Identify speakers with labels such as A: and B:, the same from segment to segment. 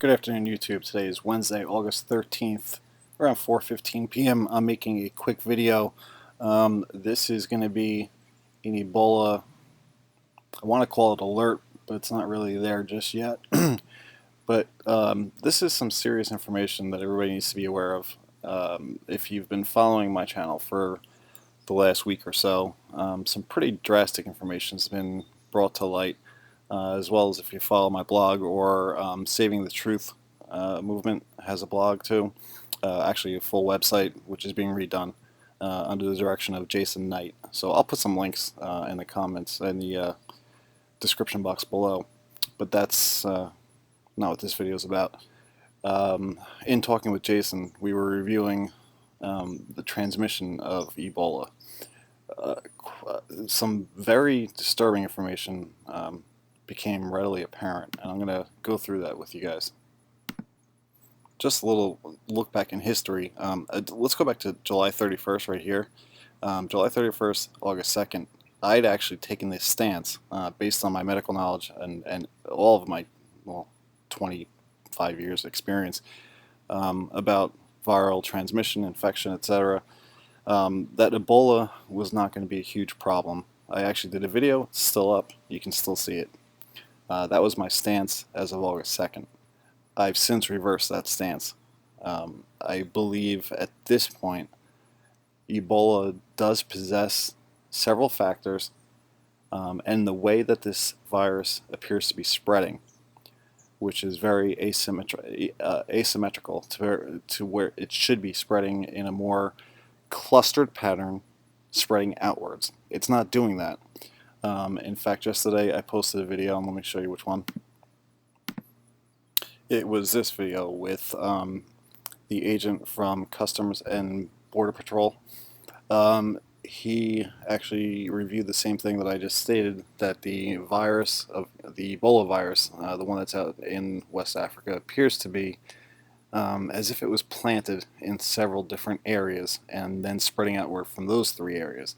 A: Good afternoon, YouTube. Today is Wednesday, August 13th, around 4:15 p.m. I'm making a quick video. This is going to be an Ebola, I want to call it alert, but it's not really there just yet. But this is some serious information that everybody needs to be aware of. If you've been following my channel for the last week or so, some pretty drastic information has been brought to light. As well as if you follow my blog, or Saving the Truth movement has a blog too, actually a full website which is being redone under the direction of Jason Knight. So I'll put some links in the comments in the description box below, but that's not what this video is about. In talking with Jason, we were reviewing the transmission of Ebola. Some very disturbing information became readily apparent, and I'm going to go through that with you guys. Just a little look back in history. Let's go back to July 31st right here. July 31st, August 2nd, I'd actually taken this stance based on my medical knowledge and all of my 25 years experience about viral transmission, infection, etc. That Ebola was not going to be a huge problem. I actually did a video, it's still up, you can still see it. That was my stance as of August 2nd. I've since reversed that stance. I believe at this point Ebola does possess several factors, and the way that this virus appears to be spreading, which is very asymmetrical to where it should be spreading in a more clustered pattern, spreading outwards. It's not doing that. In fact, yesterday I posted a video, and let me show you which one. It was this video with the agent from Customs and Border Patrol. He actually reviewed the same thing that I just stated, that the virus of the Ebola virus, the one that's out in West Africa, appears to be as if it was planted in several different areas and then spreading outward from those three areas.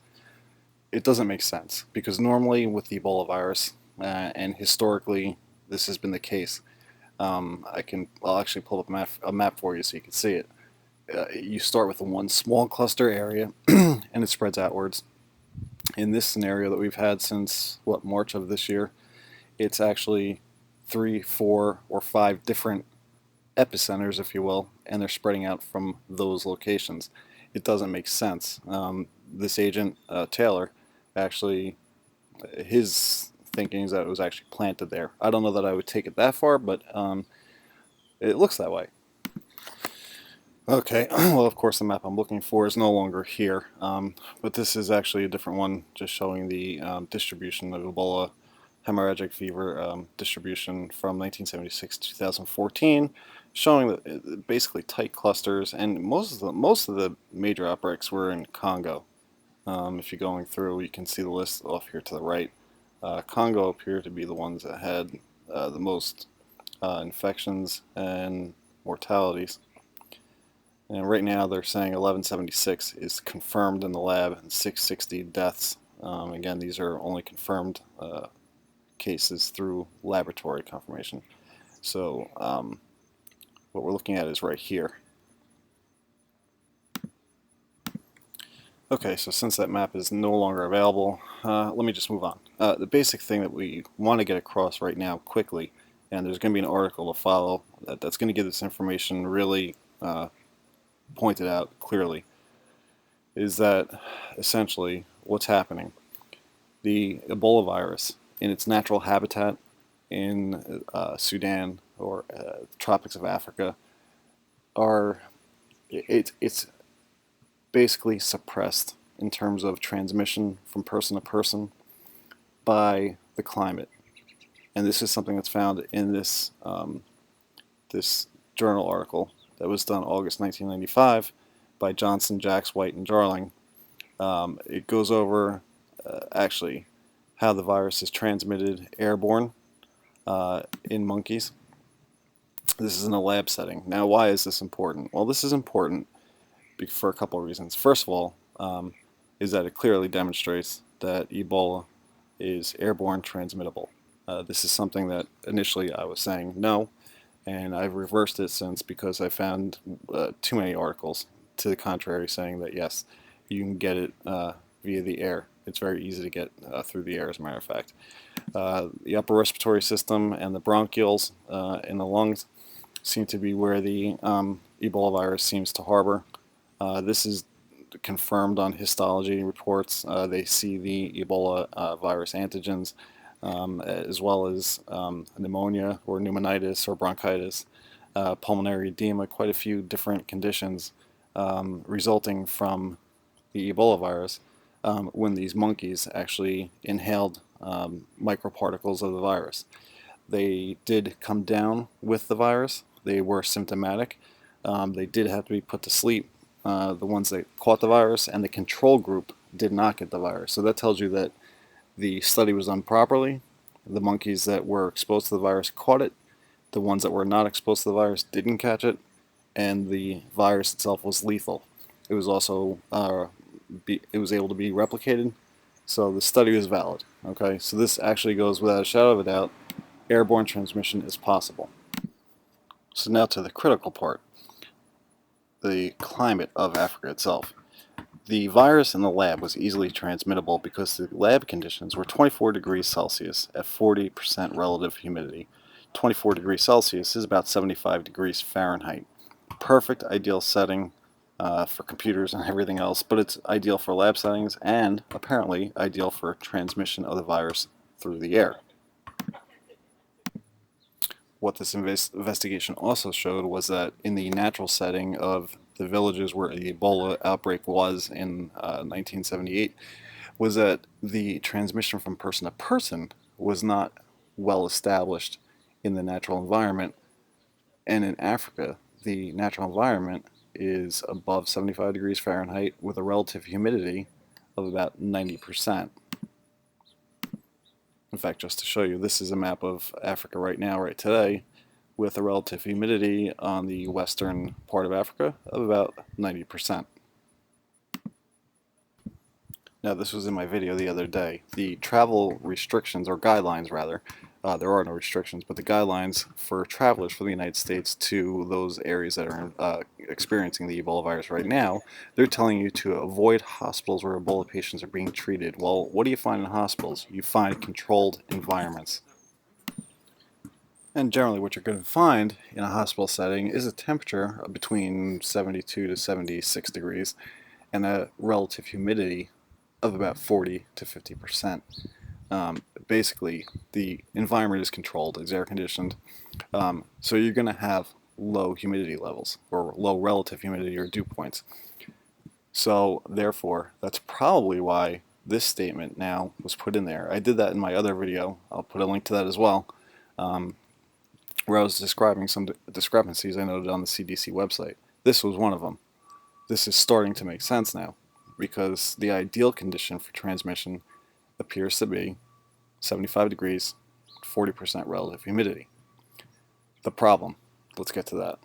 A: It doesn't make sense, because normally with the Ebola virus, and historically this has been the case, I'll actually pull up a map for you so you can see it. You start with one small cluster area and it spreads outwards. In this scenario that we've had since March of this year, it's actually 3, 4, or 5 different epicenters, if you will, and they're spreading out from those locations. It doesn't make sense. This agent, Taylor, actually, his thinking is that it was actually planted there. I don't know that I would take it that far, but it looks that way. Okay, well, of course the map I'm looking for is no longer here, but this is actually a different one, just showing the distribution of Ebola hemorrhagic fever distribution from 1976 to 2014, showing that basically tight clusters, and most of the major outbreaks were in Congo. If you're going through, you can see the list off here to the right. Congo appeared to be the ones that had the most infections and mortalities. And right now they're saying 1176 is confirmed in the lab and 660 deaths. Again, these are only confirmed cases through laboratory confirmation. So what we're looking at is right here. Okay, so since that map is no longer available, let me just move on. The basic thing that we want to get across right now quickly, and there's going to be an article to follow that's going to give this information really pointed out clearly, is that essentially what's happening. The Ebola virus, in its natural habitat in Sudan or the tropics of Africa, it's basically suppressed in terms of transmission from person to person by the climate. And this is something that's found in this this journal article that was done August 1995 by Johnson, Jacks, White, and Jarling. It goes over actually how the virus is transmitted airborne in monkeys. This is in a lab setting. Now, why is this important? Well, this is important for a couple of reasons. First of all, is that it clearly demonstrates that Ebola is airborne transmittable. This is something that initially I was saying no, and I've reversed it since because I found too many articles to the contrary saying that yes, you can get it via the air. It's very easy to get through the air, as a matter of fact. The upper respiratory system and the bronchioles in the lungs seem to be where the Ebola virus seems to harbor. This is confirmed on histology reports. They see the Ebola virus antigens as well as pneumonia or pneumonitis or bronchitis, pulmonary edema, quite a few different conditions resulting from the Ebola virus when these monkeys actually inhaled microparticles of the virus. They did come down with the virus. They were symptomatic. They did have to be put to sleep, the ones that caught the virus, and the control group did not get the virus. So that tells you that the study was done properly. The monkeys that were exposed to the virus caught it. The ones that were not exposed to the virus didn't catch it, and the virus itself was lethal. It was also it was able to be replicated, so the study was valid. Okay, so this actually goes without a shadow of a doubt. Airborne transmission is possible. So now to the critical part, the climate of Africa itself. The virus in the lab was easily transmittable because the lab conditions were 24 degrees Celsius at 40% relative humidity. 24 degrees Celsius is about 75 degrees Fahrenheit. Perfect ideal setting for computers and everything else, but it's ideal for lab settings and apparently ideal for transmission of the virus through the air. What this investigation also showed was that in the natural setting of the villages where the Ebola outbreak was in 1978, was that the transmission from person to person was not well established in the natural environment. And in Africa, the natural environment is above 75 degrees Fahrenheit with a relative humidity of about 90%. In fact, just to show you, this is a map of Africa right now, right today, with a relative humidity on the western part of Africa of about 90%. Now, this was in my video the other day. The travel restrictions, or guidelines rather, there are no restrictions, but the guidelines for travelers from the United States to those areas that are experiencing the Ebola virus right now, they're telling you to avoid hospitals where Ebola patients are being treated. Well, what do you find in hospitals? You find controlled environments. And generally what you're going to find in a hospital setting is a temperature between 72 to 76 degrees and a relative humidity of about 40 to 50%. Basically, the environment is controlled, it's air conditioned, so you're going to have low humidity levels, or low relative humidity, or dew points. So therefore, that's probably why this statement now was put in there. I did that in my other video. I'll put a link to that as well, where I was describing some discrepancies I noted on the CDC website. This was one of them. This is starting to make sense now, because the ideal condition for transmission appears to be 75 degrees, 40% relative humidity. The problem, let's get to that.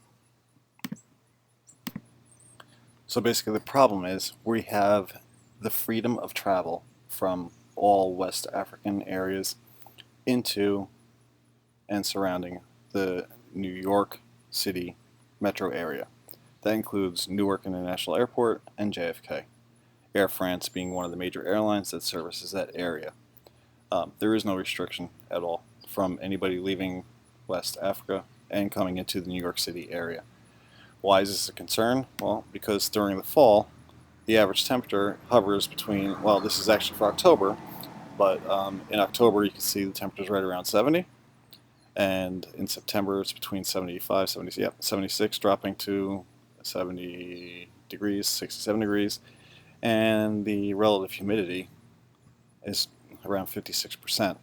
A: So basically the problem is we have the freedom of travel from all West African areas into and surrounding the New York City metro area. That includes Newark International Airport and JFK. Air France being one of the major airlines that services that area. There is no restriction at all from anybody leaving West Africa and coming into the New York City area. Why is this a concern? Well, because during the fall, the average temperature hovers between, well, this is actually for October, but in October you can see the temperature's right around 70, and in September it's between 75, 70, yep, 76, dropping to 70 degrees, 67 degrees, and the relative humidity is around 56%,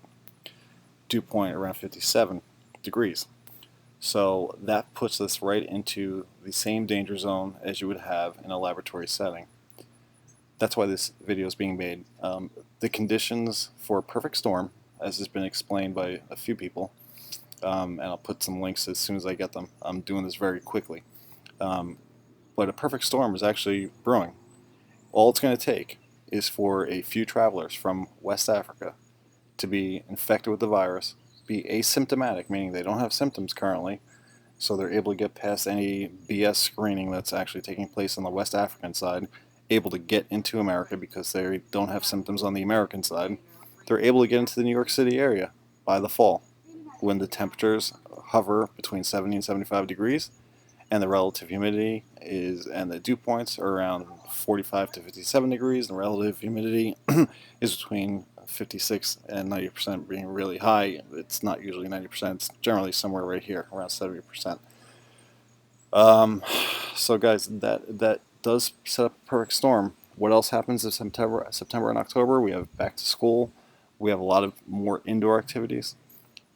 A: dew point around 57 degrees. So that puts us right into the same danger zone as you would have in a laboratory setting. That's why this video is being made. The conditions for a perfect storm, as has been explained by a few people, and I'll put some links as soon as I get them. I'm doing this very quickly. But a perfect storm is actually brewing. All it's going to take is for a few travelers from West Africa to be infected with the virus, be asymptomatic, meaning they don't have symptoms currently, So they're able to get past any BS screening that's actually taking place on the West African side, able to get into America because they don't have symptoms on the American side. They're able to get into the New York City area by the fall when the temperatures hover between 70 and 75 degrees and the relative humidity and the dew points are around 45 to 57 degrees, and the relative humidity is between 56 and 90%, being really high. It's not usually 90%, it's generally somewhere right here, around 70%. So guys, that does set up a perfect storm. What else happens in September and October? We have back to school. We have a lot of more indoor activities.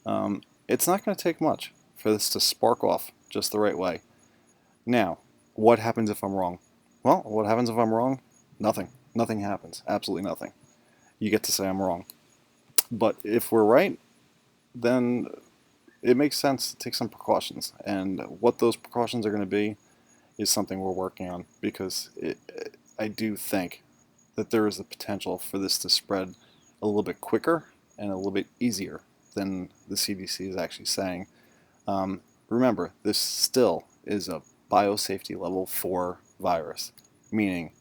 A: It's not going to take much for this to spark off just the right way. Now, what happens if I'm wrong? Well, what happens if I'm wrong? Nothing. Nothing happens. Absolutely nothing. You get to say I'm wrong. But if we're right, then it makes sense to take some precautions. And what those precautions are going to be is something we're working on, because I do think that there is a potential for this to spread a little bit quicker and a little bit easier than the CDC is actually saying. Remember, this still is a biosafety level 4 virus, meaning,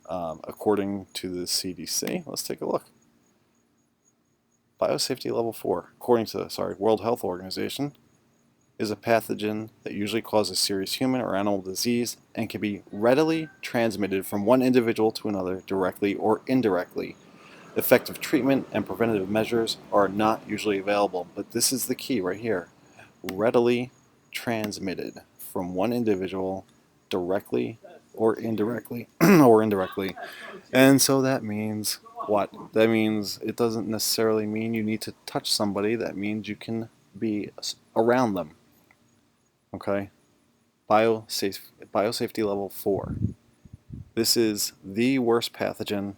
A: according to the CDC, let's take a look. Biosafety level 4, according to the World Health Organization, is a pathogen that usually causes serious human or animal disease and can be readily transmitted from one individual to another directly or indirectly. Effective treatment and preventative measures are not usually available, but this is the key right here. Readily transmitted from one individual directly or indirectly or indirectly. And so that means what? That means it doesn't necessarily mean you need to touch somebody. That means you can be around them. Okay? Biosafety level 4. This is the worst pathogen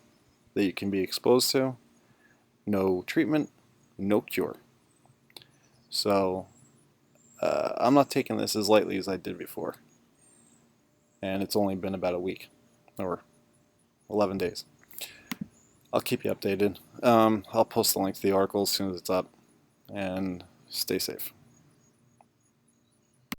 A: that you can be exposed to. No treatment, no cure. So I'm not taking this as lightly as I did before. And it's only been about a week or 11 days. I'll keep you updated. I'll post the link to the article as soon as it's up. And stay safe.